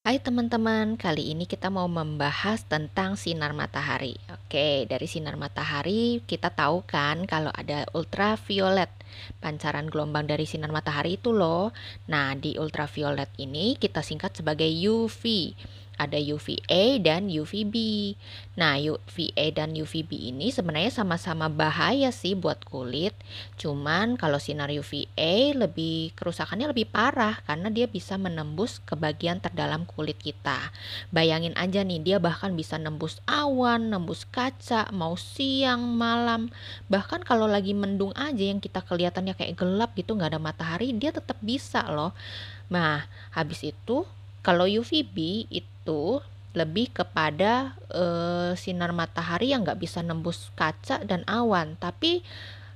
Hai teman-teman, kali ini kita mau membahas tentang sinar matahari. Oke, dari sinar matahari kita tahu kan kalau ada ultraviolet, pancaran gelombang dari sinar matahari itu loh. Nah, di ultraviolet ini kita singkat sebagai UV. Ada UVA dan UVB. Nah, UVA dan UVB ini sebenarnya sama-sama bahaya sih buat kulit. Cuman kalau sinar UVA kerusakannya lebih parah karena dia bisa menembus ke bagian terdalam kulit kita. Bayangin aja nih, dia bahkan bisa nembus awan, nembus kaca, mau siang, malam. Bahkan kalau lagi mendung aja yang kita kelihatannya kayak gelap gitu, nggak ada matahari, dia tetap bisa loh. Nah, habis itu kalau UVB itu lebih kepada sinar matahari yang nggak bisa nembus kaca dan awan, tapi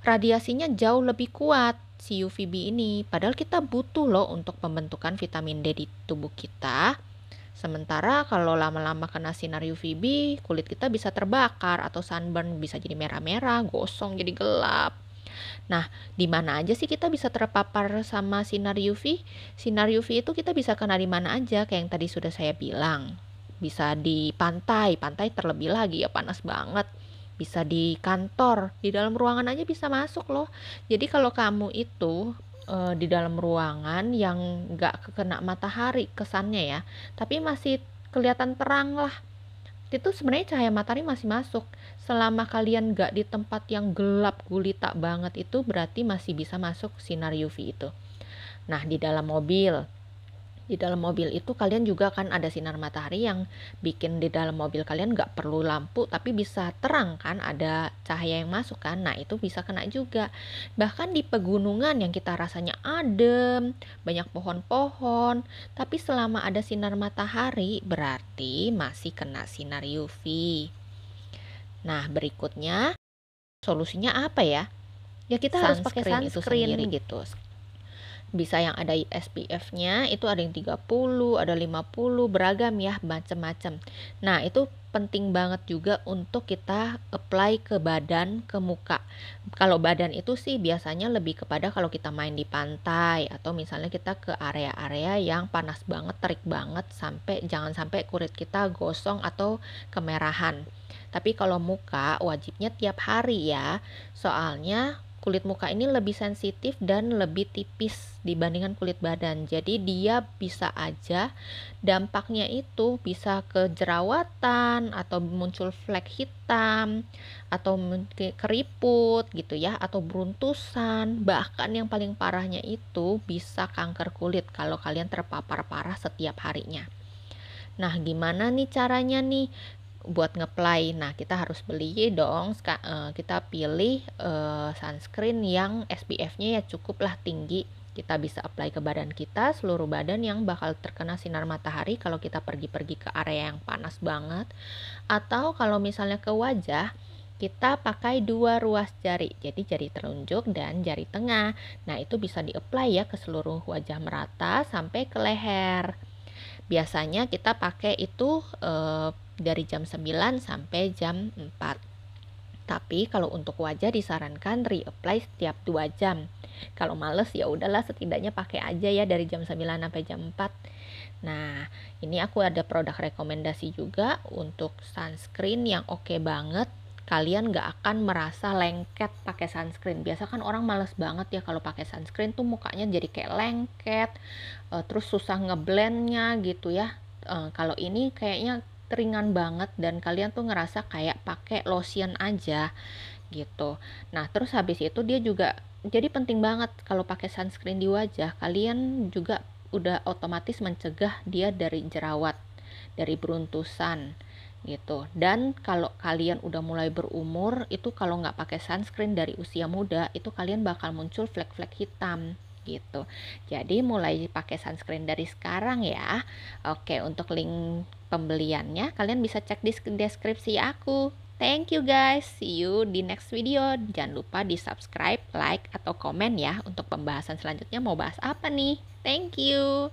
radiasinya jauh lebih kuat si UVB ini. Padahal kita butuh loh untuk pembentukan vitamin D di tubuh kita. Sementara kalau lama-lama kena sinar UVB, kulit kita bisa terbakar atau sunburn, bisa jadi merah-merah, gosong, jadi gelap. Nah, di mana aja sih kita bisa terpapar sama sinar UV? Sinar UV itu kita bisa kena di mana aja, kayak yang tadi sudah saya bilang. Bisa di pantai, pantai terlebih lagi ya, panas banget. Bisa di kantor, di dalam ruangan aja bisa masuk loh. Jadi kalau kamu itu di dalam ruangan yang nggak kena matahari kesannya ya, tapi masih kelihatan terang lah, itu sebenarnya cahaya matahari masih masuk. Selama kalian nggak di tempat yang gelap gulita banget, itu berarti masih bisa masuk sinar UV itu. Nah, di dalam mobil itu kalian juga kan ada sinar matahari yang bikin di dalam mobil kalian nggak perlu lampu tapi bisa terang kan, ada cahaya yang masuk kan. Nah, itu bisa kena juga. Bahkan di pegunungan yang kita rasanya adem, banyak pohon-pohon, tapi selama ada sinar matahari berarti masih kena sinar UV. Nah, berikutnya solusinya apa ya? Ya kita harus pakai sunscreen gitu. Bisa yang ada SPF-nya itu ada yang 30, ada 50, beragam ya, macam-macam. Nah, itu penting banget juga untuk kita apply ke badan, ke muka. Kalau badan itu sih biasanya lebih kepada kalau kita main di pantai atau misalnya kita ke area-area yang panas banget, terik banget, jangan sampai kulit kita gosong atau kemerahan. Tapi kalau muka wajibnya tiap hari ya. Soalnya kulit muka ini lebih sensitif dan lebih tipis dibandingkan kulit badan. Jadi dia bisa aja dampaknya itu bisa ke jerawatan atau muncul flek hitam atau keriput gitu ya, atau beruntusan. Bahkan yang paling parahnya itu bisa kanker kulit kalau kalian terpapar parah setiap harinya. Nah, gimana nih caranya nih buat ngeplay? Nah, kita harus beli dong. Kita pilih sunscreen yang SPF-nya ya cukuplah tinggi. Kita bisa apply ke badan kita, seluruh badan yang bakal terkena sinar matahari kalau kita pergi-pergi ke area yang panas banget. Atau kalau misalnya ke wajah, kita pakai 2 ruas jari, jadi jari telunjuk dan jari tengah. Nah, itu bisa di-apply ya ke seluruh wajah merata sampai ke leher. Biasanya kita pakai itu dari jam 9 sampai jam 4. Tapi kalau untuk wajah disarankan reapply setiap 2 jam. Kalau males ya udahlah, setidaknya pakai aja ya dari jam 9 sampai jam 4. Nah, ini aku ada produk rekomendasi juga untuk sunscreen yang oke banget. Kalian gak akan merasa lengket pakai sunscreen. Biasa kan orang males banget ya kalau pakai sunscreen tuh mukanya jadi kayak lengket, terus susah ngeblendnya gitu ya. Kalau ini kayaknya ringan banget dan kalian tuh ngerasa kayak pakai lotion aja gitu. Nah, terus habis itu dia juga jadi penting banget kalau pakai sunscreen di wajah, kalian juga udah otomatis mencegah dia dari jerawat, dari beruntusan gitu. Dan kalau kalian udah mulai berumur, itu kalau nggak pakai sunscreen dari usia muda, itu kalian bakal muncul flek-flek hitam gitu. Jadi mulai pakai sunscreen dari sekarang ya. Oke, untuk link pembeliannya kalian bisa cek di deskripsi aku. Thank you guys, see you di next video. Jangan lupa di subscribe, like, atau komen ya untuk pembahasan selanjutnya mau bahas apa nih. Thank you.